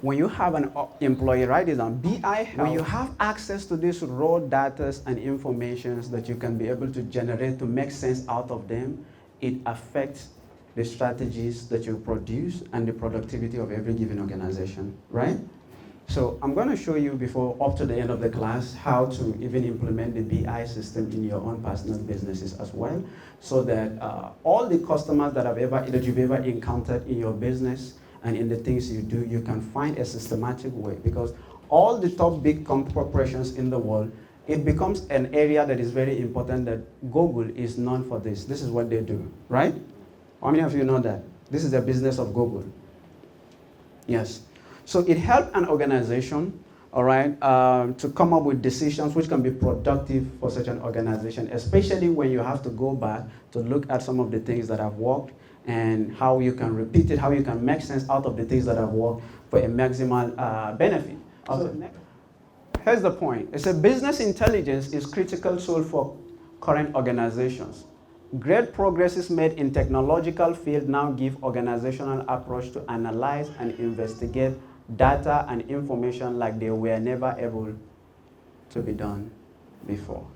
When you have an employee, write it down, BI help. When you have access to these raw data and informations that you can be able to generate to make sense out of them, it affects the strategies that you produce and the productivity of every given organization, right? So I'm going to show you before, up to the end of the class, how to even implement the BI system in your own personal businesses as well, so that all the customers that you've ever encountered in your business and in the things you do, you can find a systematic way, because all the top big corporations in the world, it becomes an area that is very important, that Google is known for this. This is what they do, right? How many of you know that? This is the business of Google. Yes. So it helped an organization, all right, to come up with decisions which can be productive for such an organization, especially when you have to go back to look at some of the things that have worked and how you can repeat it, how you can make sense out of the things that have worked for a maximal benefit. Here's the point. It's a business intelligence is critical tool for current organizations. Great progresses made in technological field now give organizational approach to analyze and investigate data and information like they were never able to be done before.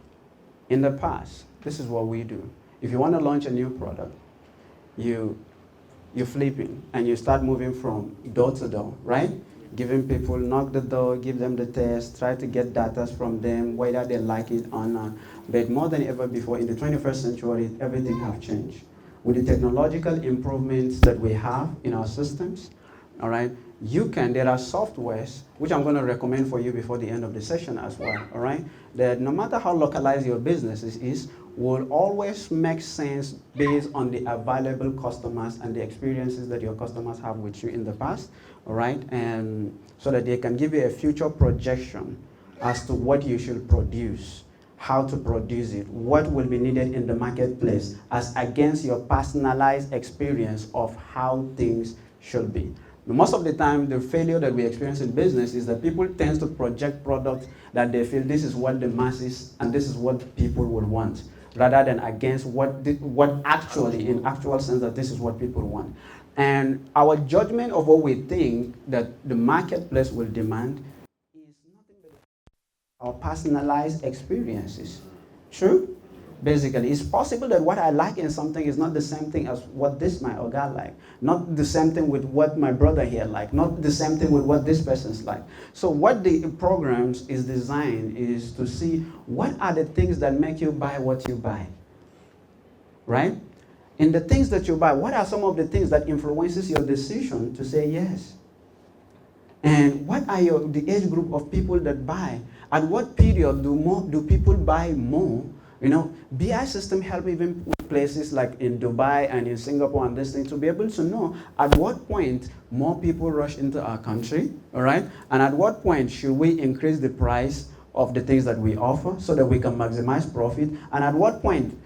In the past, this is what we do. If you want to launch a new product, you're flipping and you start moving from door to door, right? Giving people, knock the door, give them the test, try to get data from them, whether they like it or not. But more than ever before, in the 21st century, everything has changed. With the technological improvements that we have in our systems, all right, there are softwares, which I'm going to recommend for you before the end of the session as well, all right, that no matter how localized your business is, will always make sense based on the available customers and the experiences that your customers have with you in the past, all right, and so that they can give you a future projection as to what you should produce, how to produce it, what will be needed in the marketplace, as against your personalized experience of how things should be. Most of the time, the failure that we experience in business is that people tend to project products that they feel this is what the masses and this is what people will want, rather than against what actually, in actual sense, that this is what people want. And our judgment of what we think that the marketplace will demand is nothing but our personalized experiences. True? Basically, it's possible that what I like in something is not the same thing as what this my Oga like, not the same thing with what my brother here like, not the same thing with what this person's like. So what the programs is designed is to see what are the things that make you buy what you buy, right? In the things that you buy, what are some of the things that influences your decision to say yes? And what are the age group of people that buy? At what period do people buy more? You know, BI system help even places like in Dubai and in Singapore and this thing to be able to know at what point more people rush into our country, all right? And at what point should we increase the price of the things that we offer so that we can maximize profit? And at what point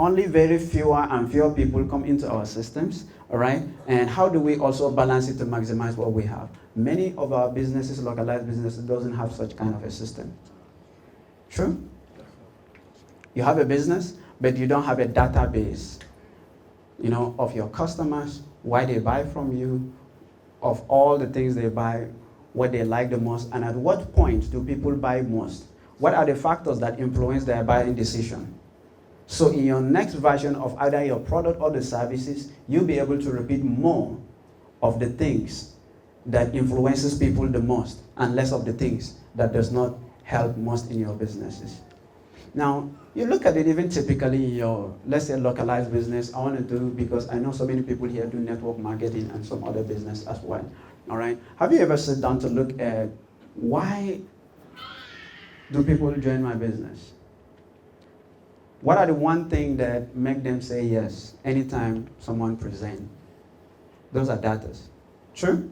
only very fewer and fewer people come into our systems, all right? And how do we also balance it to maximize what we have? Many of our businesses, localized businesses, doesn't have such kind of a system. True? You have a business, but you don't have a database, you know, of your customers, why they buy from you, of all the things they buy, what they like the most, and at what point do people buy most? What are the factors that influence their buying decision? So in your next version of either your product or the services, you'll be able to repeat more of the things that influences people the most and less of the things that does not help most in your businesses. Now, you look at it even typically in your, let's say, localized business. I want to do, because I know so many people here do network marketing and some other business as well. All right? Have you ever sat down to look at why do people join my business? What are the one thing that make them say yes anytime someone presents? Those are datas. True?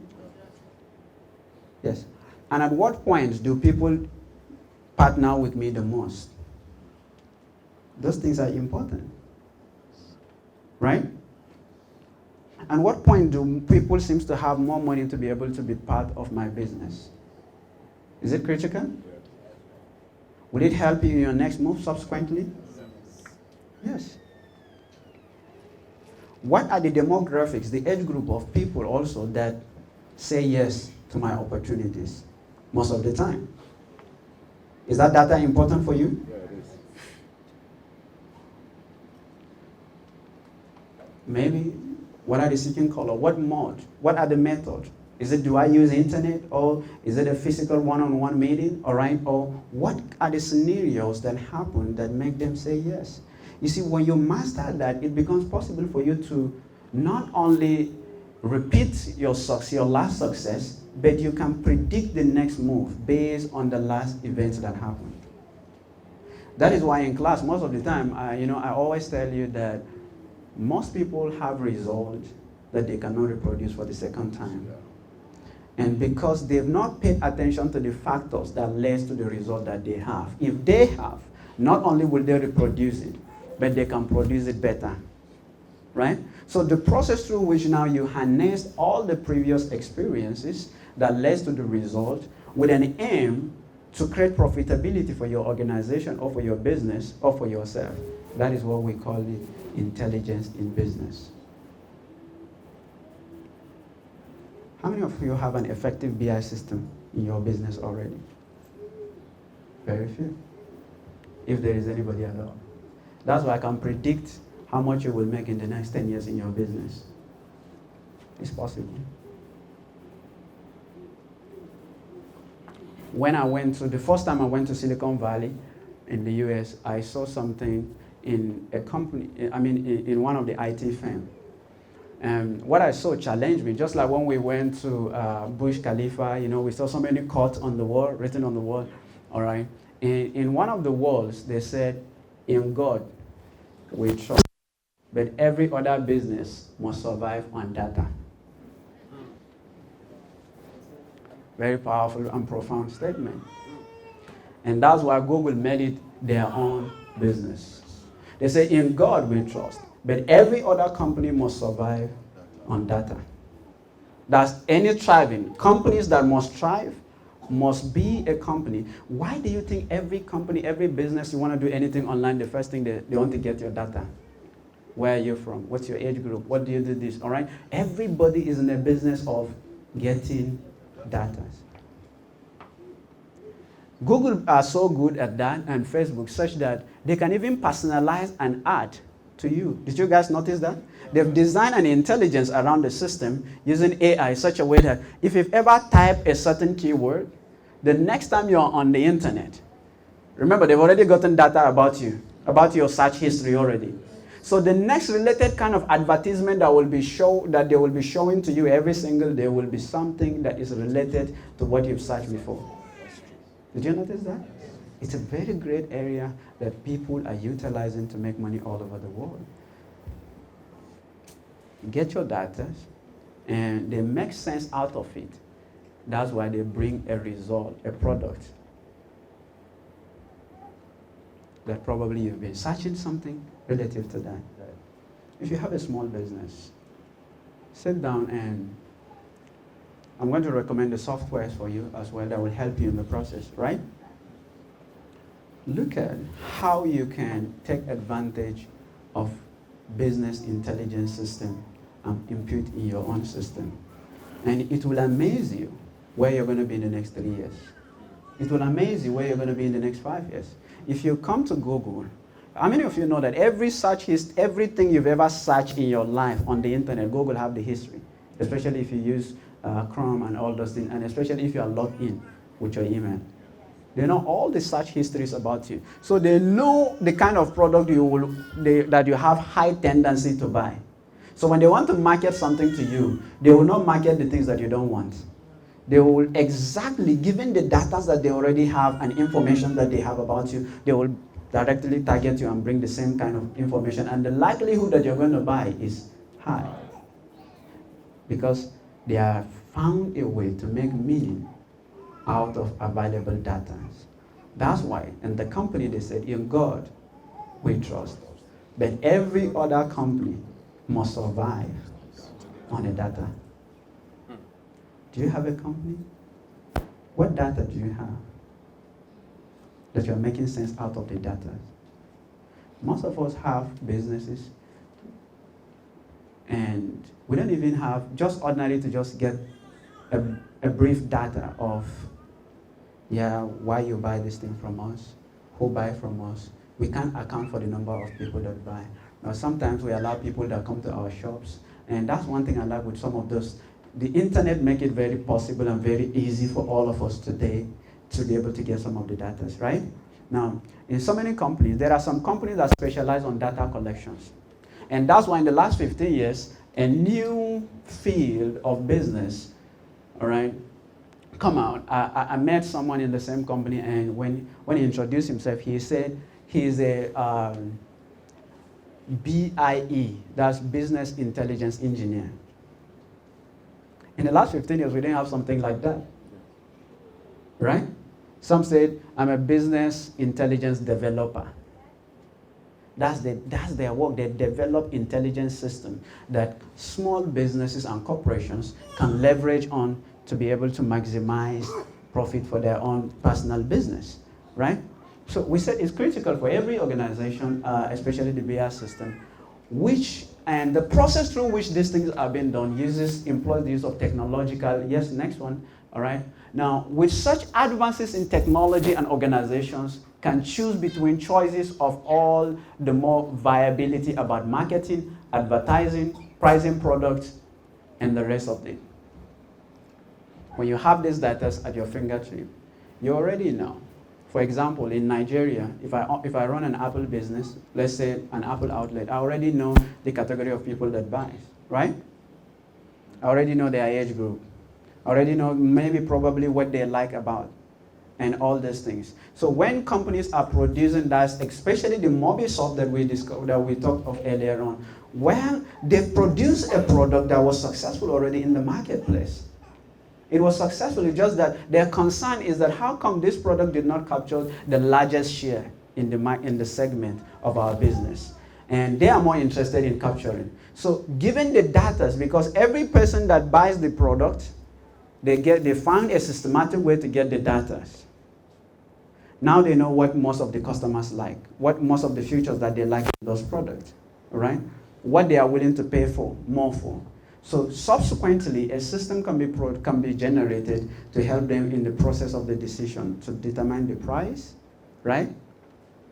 Yes. And at what point do people partner with me the most? Those things are important, right? And what point do people seem to have more money to be able to be part of my business? Is it critical? Will it help you in your next move subsequently? Yes. What are the demographics, the age group of people also that say yes to my opportunities most of the time. Is that data important for you? Yeah, it is. Maybe, what are the seeking color? What mode? What are the methods? Is it, do I use internet, or is it a physical one-on-one meeting, all right? Or what are the scenarios that happen that make them say yes? You see, when you master that, it becomes possible for you to not only repeat your last success, but you can predict the next move based on the last events that happened. That is why in class, most of the time, I always tell you that most people have results that they cannot reproduce for the second time. And because they've not paid attention to the factors that led to the result that they have. If they have, not only will they reproduce it, but they can produce it better. Right? So the process through which now you harness all the previous experiences that led to the result with an aim to create profitability for your organization or for your business or for yourself. That is what we call it intelligence in business. How many of you have an effective BI system in your business already? Very few. If there is anybody at all. That's why I can predict how much you will make in the next 10 years in your business. It's possible. The first time I went to Silicon Valley in the US, I saw something in a company, in one of the IT firms. And what I saw challenged me, just like when we went to Burj Khalifa, we saw so many quotes on the wall, written on the wall, all right? In one of the walls, they said, "In God, we trust, but every other business must survive on data." Very powerful and profound statement. And that's why Google made it their own business. They say, "In God we trust, but every other company must survive on data." That's any thriving. Companies that must thrive must be a company. Why do you think every company, every business, you want to do anything online, the first thing they want to get your data? Where are you from? What's your age group? What do you do this? All right? Everybody is in the business of getting data. Google are so good at that, and Facebook, such that they can even personalize an ad to you. Did you guys notice that? They've designed an intelligence around the system using AI in such a way that if you've ever typed a certain keyword, the next time you're on the internet, remember they've already gotten data about you, about your search history already. So the next related kind of advertisement that they will be showing to you every single day will be something that is related to what you've searched before. Did you notice that? It's a very great area that people are utilizing to make money all over the world. Get your data, and they make sense out of it. That's why they bring a result, a product that probably you've been searching something relative to that. If you have a small business, sit down, and I'm going to recommend the softwares for you as well that will help you in the process, right? Look at how you can take advantage of business intelligence system and impute in your own system. And it will amaze you where you're going to be in the next 3 years. It will amaze you where you're going to be in the next 5 years. If you come to Google, how many of you know that everything you've ever searched in your life on the internet, Google have the history, especially if you use Chrome and all those things, and especially if you are logged in with your email. They know all the search histories about you. So they know the kind of product that you have high tendency to buy. So when they want to market something to you, they will not market the things that you don't want. They will exactly, given the data that they already have and information that they have about you, they will directly target you and bring the same kind of information. And the likelihood that you're going to buy is high. Because they have found a way to make meaning out of available data. That's why in the company they said, "In God we trust, but every other company must survive on the data." Do you have a company? What data do you have that you're making sense out of the data? Most of us have businesses, and we don't even have just ordinary to just get a a brief data of, why you buy this thing from us, who buy from us. We can't account for the number of people that buy. Now, sometimes we allow people that come to our shops, and that's one thing I like with some of those. The internet make it very possible and very easy for all of us today to be able to get some of the data, right? Now, in so many companies, there are some companies that specialize on data collections. And that's why in the last 15 years, a new field of business, all right, come out. I met someone in the same company, and when he introduced himself, he said he's a BIE, that's Business Intelligence Engineer. In the last 15 years, we didn't have something like that, right? Some said, I'm a business intelligence developer. That's their work. They develop intelligence system that small businesses and corporations can leverage on to be able to maximize profit for their own personal business, right? So we said it's critical for every organization, especially the BI system, and the process through which these things are being done employs the use of technological, yes, next one, all right? Now, with such advances in technology, and organizations can choose between choices of all the more viability about marketing, advertising, pricing products, and the rest of it. When you have these data at your fingertip, you already know. For example, in Nigeria, if I run an Apple business, let's say an Apple outlet, I already know the category of people that buy, right? I already know their age group. I already know probably what they like about, and all these things. So when companies are producing that, especially the Mobisoft that we talked of earlier on, well, they produce a product that was successful already in the marketplace. It was successful, it's just that their concern is that how come this product did not capture the largest share in the segment of our business? And they are more interested in capturing. So given the data, because every person that buys the product, they found a systematic way to get the data. Now they know what most of the customers like, what most of the features that they like in those products, right? What they are willing to pay more for. So subsequently, a system can be generated to help them in the process of the decision to determine the price, right?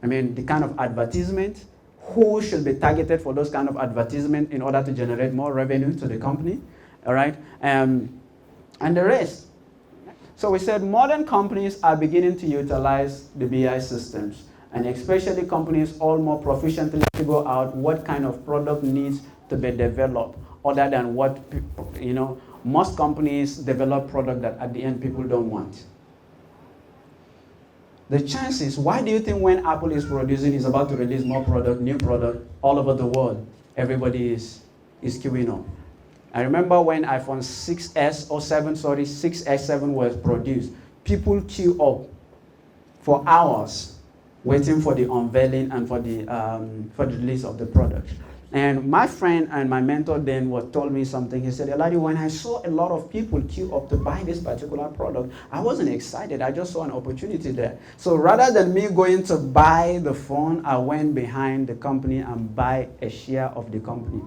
I mean, the kind of advertisement, who should be targeted for those kind of advertisement in order to generate more revenue to the company, all right? And the rest. So we said modern companies are beginning to utilize the BI systems, and especially companies all more proficiently figure out what kind of product needs to be developed, other than what, most companies develop product that at the end people don't want. The chances, why do you think when Apple is about to release more product, new product, all over the world, everybody is queuing up? I remember when iPhone 6S7 was produced, people queue up for hours waiting for the unveiling and for the release of the product. And my friend and my mentor then told me something. He said, Eladio, when I saw a lot of people queue up to buy this particular product, I wasn't excited. I just saw an opportunity there. So rather than me going to buy the phone, I went behind the company and buy a share of the company.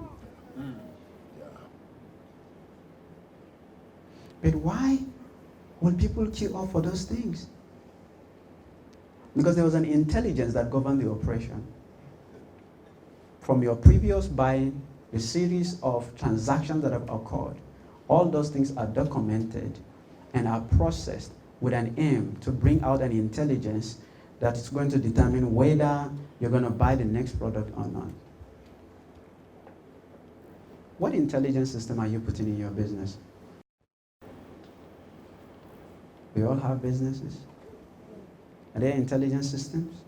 But why would people queue up for those things? Because there was an intelligence that governed the operation. From your previous buying, the series of transactions that have occurred, all those things are documented and are processed with an aim to bring out an intelligence that is going to determine whether you're going to buy the next product or not. What intelligence system are you putting in your business? We all have businesses. Are there intelligence systems?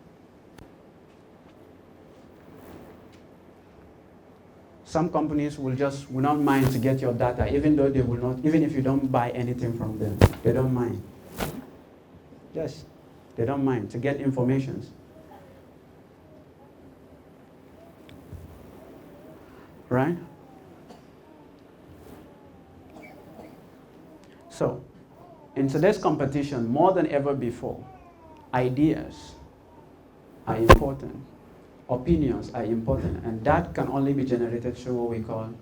Some companies will not mind to get your data, even if you don't buy anything from them. They don't mind. Yes, they don't mind to get information. Right? So, in today's competition, more than ever before, ideas are important. Opinions are important, and that can only be generated through what we call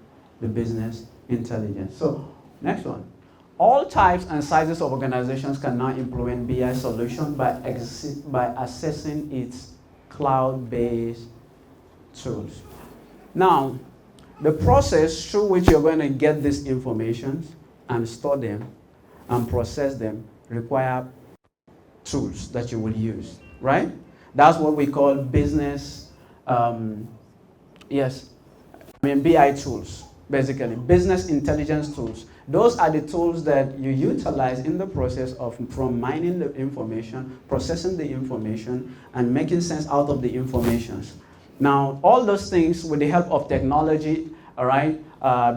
the business intelligence. So, next one. All types and sizes of organizations can now implement BI solution by accessing its cloud-based tools. Now, the process through which you're going to get these information and store them and process them require tools that you will use, right? That's what we call business, BI tools, basically, business intelligence tools. Those are the tools that you utilize in the process of from mining the information, processing the information, and making sense out of the information. Now, all those things with the help of technology, all right,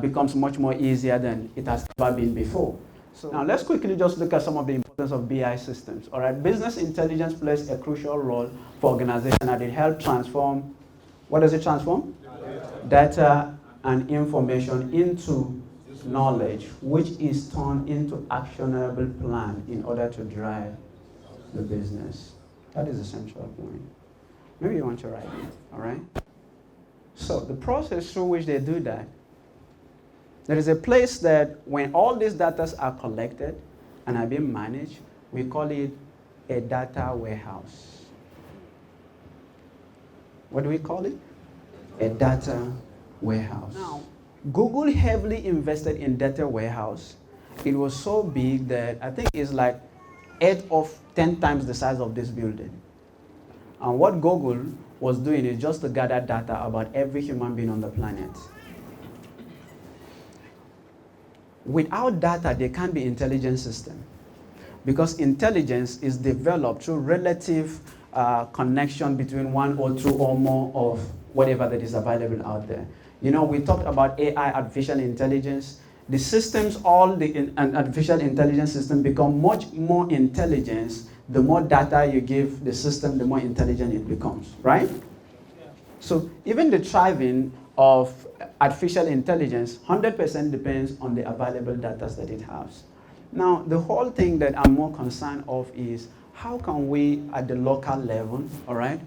becomes much more easier than it has ever been before. So now let's quickly just look at some of the importance of BI systems. All right, business intelligence plays a crucial role for organizations and it helps transform, what does it transform? Data and information into knowledge, which is turned into actionable plan in order to drive the business. That is the central point. Maybe you want to write it, all right? So the process through which they do that, there is a place that when all these data are collected and are being managed, we call it a data warehouse. What do we call it? A data warehouse. Now, Google heavily invested in data warehouse. It was so big that I think it's like 8 or 10 times the size of this building. And what Google was doing is just to gather data about every human being on the planet. Without data, there can't be intelligence system. Because intelligence is developed through relative connection between one or two or more of whatever that is available out there. You know, we talked about AI, artificial intelligence. The systems, all the artificial intelligence system become much more intelligent. The more data you give the system, the more intelligent it becomes, right? Yeah. So even the thriving of artificial intelligence, 100% depends on the available data that it has. Now, the whole thing that I'm more concerned of is how can we, at the local level, all right,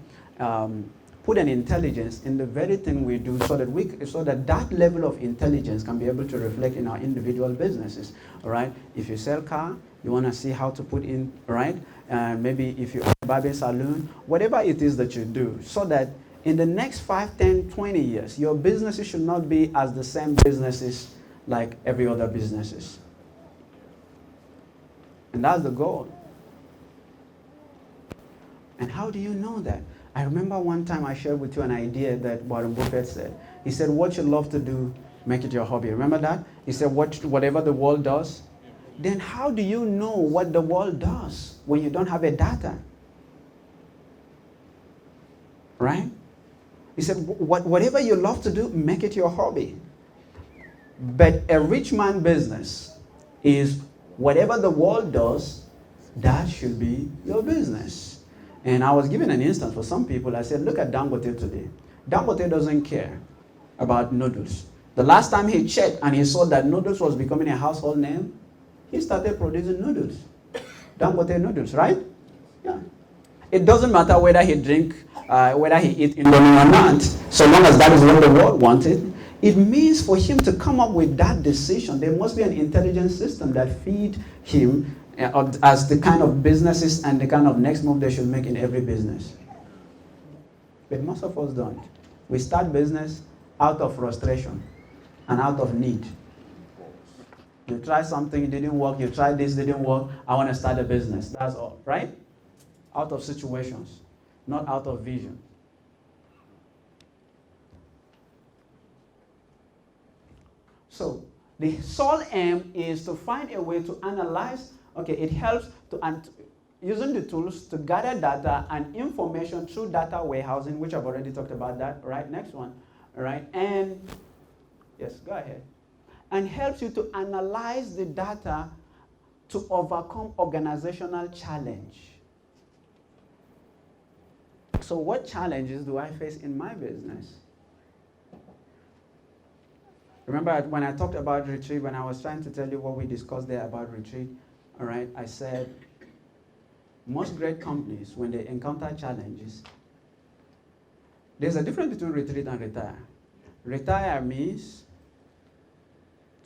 put an intelligence in the very thing we do so that that level of intelligence can be able to reflect in our individual businesses, all right? If you sell car, you want to see how to put in, right? Maybe if you own a barber salon, whatever it is that you do, so that in the next 5, 10, 20 years, your businesses should not be as the same businesses like every other businesses. And that's the goal. And how do you know that? I remember one time I shared with you an idea that Warren Buffett said. He said, what you love to do, make it your hobby. Remember that? He said, whatever the world does. Then how do you know what the world does when you don't have a data? Right? He said, whatever you love to do, make it your hobby. But a rich man business is whatever the world does, that should be your business. And I was giving an instance for some people. I said, look at Dangote today. Dangote doesn't care about noodles. The last time he checked and he saw that noodles was becoming a household name, he started producing noodles. Dangote noodles, right? Yeah. It doesn't matter whether he whether he eat Indomie or not, so long as that is what the world wanted. It means for him to come up with that decision, there must be an intelligent system that feed him as the kind of businesses and the kind of next move they should make in every business. But most of us don't. We start business out of frustration and out of need. You try something, it didn't work. You tried this, didn't work. I want to start a business. That's all, right? Out of situations, not out of vision. So the sole aim is to find a way to analyze. Okay, it helps to using the tools to gather data and information through data warehousing, which I've already talked about that. Right, next one. All right, and yes, go ahead. And helps you to analyze the data to overcome organizational challenge. So what challenges do I face in my business? Remember when I talked about retreat, when I was trying to tell you what we discussed there about retreat, all right, I said most great companies, when they encounter challenges, there's a difference between retreat and retire. Retire means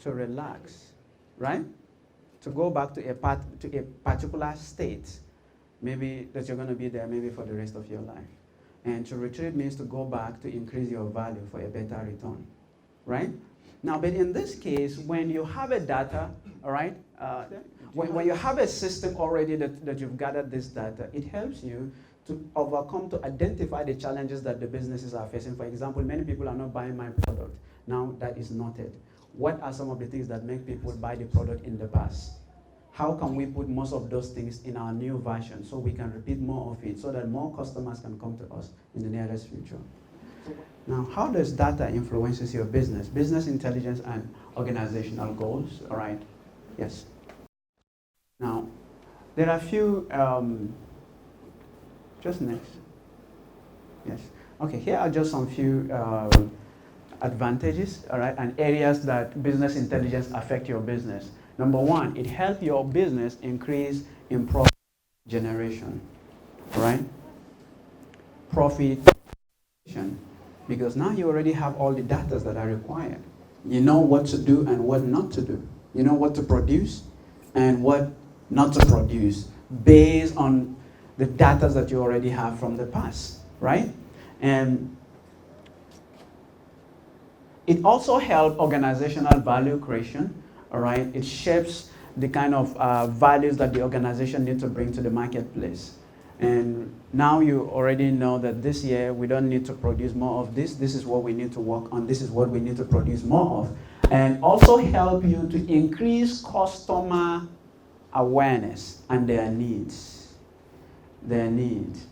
to relax, right? to go back to a particular state, maybe that you're going to be there maybe for the rest of your life. And to retreat means to go back to increase your value for a better return, right? Now, but in this case, when you have a data, all right, when you have a system already that you've gathered this data, it helps you to identify the challenges that the businesses are facing. For example, many people are not buying my product. Now that is noted. What are some of the things that make people buy the product in the past? How can we put most of those things in our new version so we can repeat more of it so that more customers can come to us in the nearest future? Now, how does data influences your business? Business intelligence and organizational goals, all right? Yes. Now, there are a few, just next. Yes. Okay, here are just some few advantages, all right, and areas that business intelligence affect your business. Number one, it helps your business increase in profit generation, all right? Profit generation, because now you already have all the data that are required. You know what to do and what not to do. You know what to produce and what not to produce based on the data that you already have from the past, right? And it also helps organizational value creation, all right? It shapes the kind of values that the organization needs to bring to the marketplace. And now you already know that this year we don't need to produce more of this. This is what we need to work on. This is what we need to produce more of. And also help you to increase customer awareness and their needs. Their needs.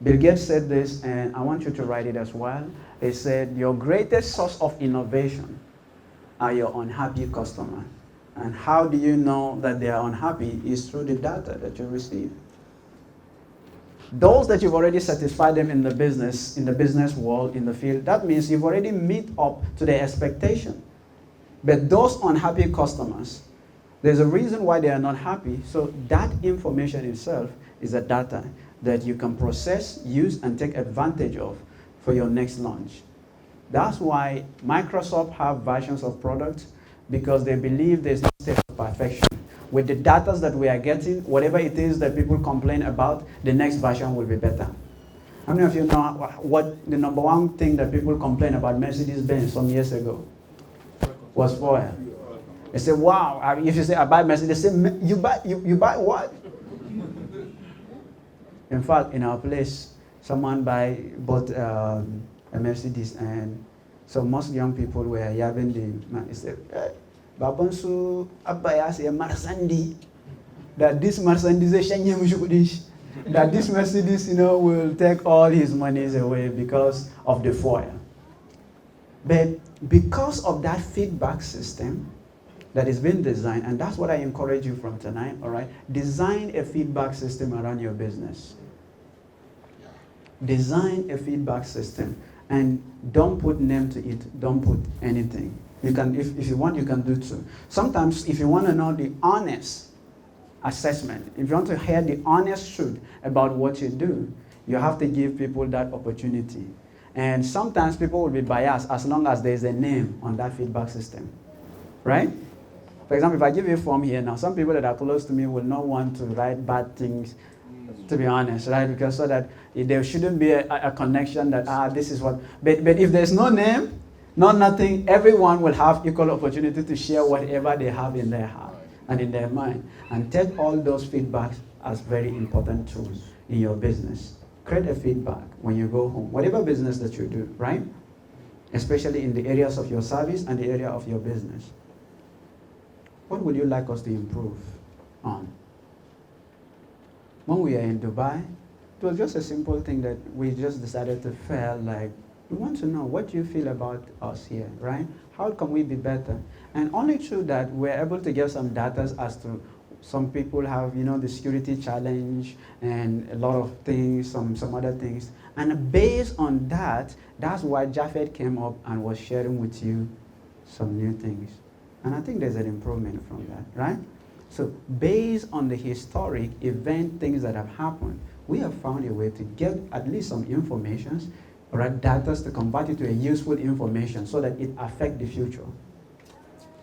Bill Gates said this, and I want you to write it as well. He said, your greatest source of innovation are your unhappy customers. And how do you know that they are unhappy is through the data that you receive. Those that you've already satisfied them in the business world, in the field, that means you've already met up to their expectation. But those unhappy customers, there's a reason why they are not happy. So that information itself is a data that you can process, use, and take advantage of for your next launch. That's why Microsoft have versions of products, because they believe there's no state of perfection. With the data that we are getting, whatever it is that people complain about, the next version will be better. How many of you know what the number one thing that people complain about Mercedes-Benz some years ago was for? They say, wow, if you say I buy Mercedes, they say, you buy what? In fact, in our place, someone bought a Mercedes, and so most young people were having the man. He said, Babonsu Abaya say Marsandi, that this Mercedes that this Mercedes, will take all his monies away because of the foil. But because of that feedback system that is being designed, and that's what I encourage you from tonight, all right? Design a feedback system around your business. Design a feedback system, and don't put name to it. Don't put anything. You can, if you want, you can do so. Sometimes, if you want to know the honest assessment, if you want to hear the honest truth about what you do, you have to give people that opportunity. And sometimes people will be biased as long as there's a name on that feedback system, right? For example, if I give you a form here now, some people that are close to me will not want to write bad things, to be honest, right? Because so that there shouldn't be a connection that, this is what. But if there's no name, nothing, everyone will have equal opportunity to share whatever they have in their heart and in their mind. And take all those feedbacks as very important tools in your business. Create a feedback when you go home, whatever business that you do, right? Especially in the areas of your service and the area of your business. What would you like us to improve on? When we are in Dubai, it was just a simple thing that we just decided to feel like, we want to know what you feel about us here, right? How can we be better? And only through that, we're able to get some data as to some people have, the security challenge and a lot of things, some other things. And based on that, that's why Japheth came up and was sharing with you some new things. And I think there's an improvement from that, right? So based on the historic event, things that have happened, we have found a way to get at least some information, right, data to convert it to a useful information so that it affects the future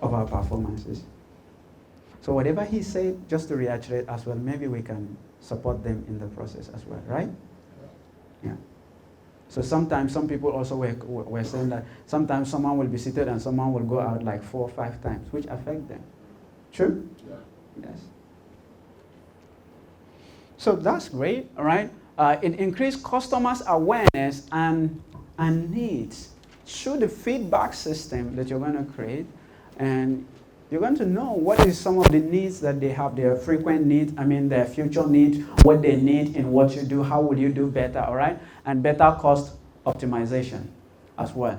of our performances. So whatever he said, just to reiterate as well, maybe we can support them in the process as well, right? Yeah. So sometimes some people also were saying that sometimes someone will be seated and someone will go out like 4 or 5 times, which affect them. True? Yeah. Yes. So that's great, all right? It increased customers' awareness and needs through the feedback system that you're going to create, and you're going to know what is some of the needs that they have, their frequent needs, their future needs, what they need in what you do, how will you do better, all right? And better cost optimization as well.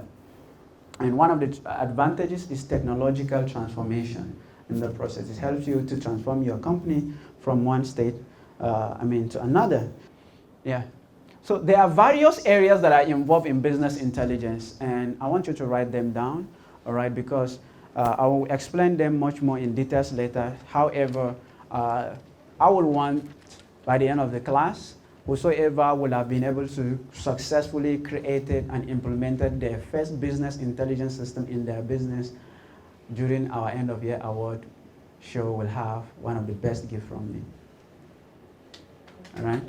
And one of the advantages is technological transformation in the process. It helps you to transform your company from one state, to another. Yeah. So there are various areas that are involved in business intelligence, and I want you to write them down, all right, because I will explain them much more in details later. However, I will want, by the end of the class, whosoever will have been able to successfully created and implemented their first business intelligence system in their business during our end of year award show will have one of the best gifts from me. All right?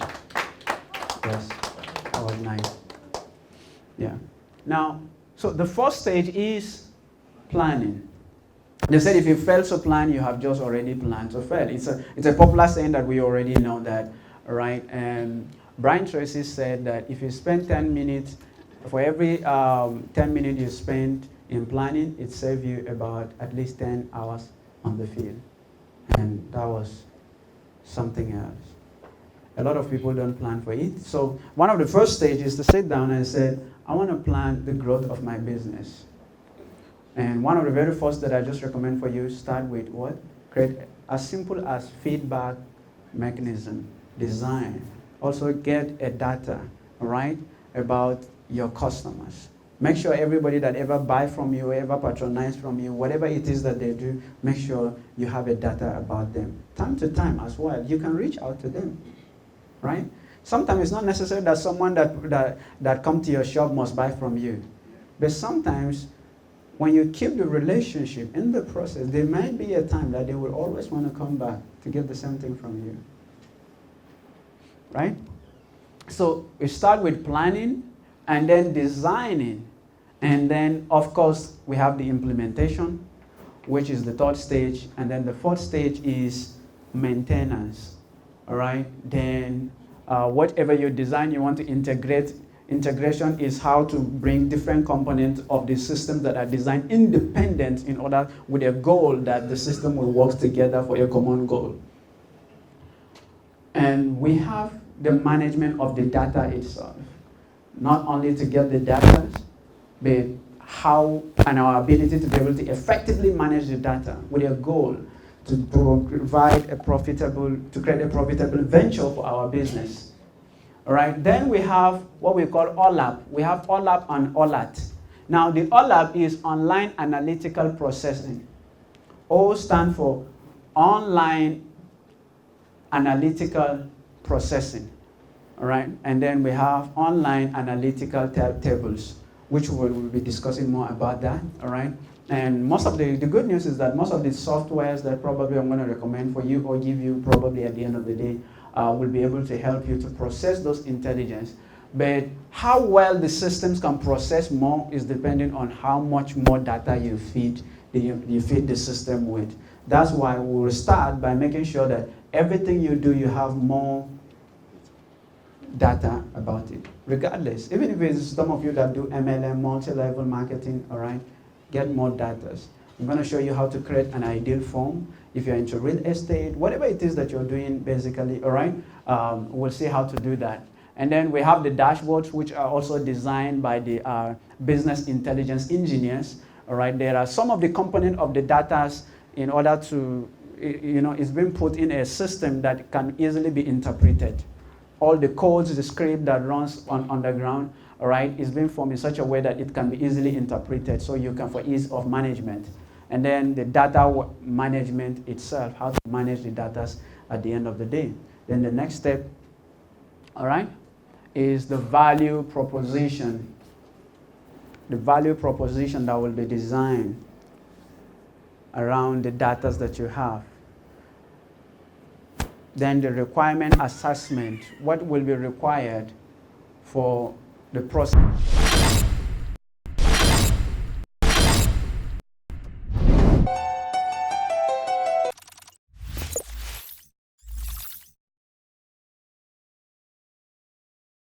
Yes, that was nice. Yeah. Now, so the first stage is planning. They said if you fail to plan, you have just already planned to fail. It's a popular saying that we already know that, right? And Brian Tracy said that if you spend 10 minutes, for every 10 minutes you spend in planning, it saves you about at least 10 hours on the field. And that was something else. A lot of people don't plan for it. So one of the first stages is to sit down and say, I want to plan the growth of my business. And one of the very first that I just recommend for you, start with what? Create as simple as feedback mechanism, design. Also get a data, right, about your customers. Make sure everybody that ever buy from you, ever patronize from you, whatever it is that they do, make sure you have a data about them. Time to time as well, you can reach out to them, right? Sometimes it's not necessary that someone that come to your shop must buy from you. But sometimes when you keep the relationship in the process, there might be a time that they will always want to come back to get the same thing from you. Right? So we start with planning and then designing. And then, of course, we have the implementation, which is the third stage. And then the fourth stage is maintenance. All right? Then whatever you design, you want to integrate. Integration is how to bring different components of the system that are designed independent in order with a goal that the system will work together for a common goal. And we have the management of the data itself. Not only to get the data, but how and our ability to be able to effectively manage the data with a goal to provide to create a profitable venture for our business. All right, then we have what we call OLAP. We have OLAP and OLAT. Now, the OLAP is Online Analytical Processing. O stands for Online Analytical Processing. All right, and then we have Online Analytical Tables, which we'll be discussing more about that. All right, and most of the good news is that most of the softwares that probably I'm going to recommend for you or give you probably at the end of the day will be able to help you to process those intelligence. But how well the systems can process more is depending on how much more data you feed the system with. That's why we will start by making sure that everything you do, you have more data about it. Regardless, even if it's some of you that do MLM, multi-level marketing, all right, get more data. I'm going to show you how to create an ideal form. If you're into real estate, whatever it is that you're doing, basically, all right, we'll see how to do that. And then we have the dashboards, which are also designed by the business intelligence engineers, all right. There are some of the components of the data in order to, it's been put in a system that can easily be interpreted. All the codes, the script that runs on the ground, all right, is being formed in such a way that it can be easily interpreted, so you can, for ease of management. And then the data management itself, how to manage the data at the end of the day. Then the next step, all right, is the value proposition. The value proposition that will be designed around the data that you have. Then the requirement assessment, what will be required for the process.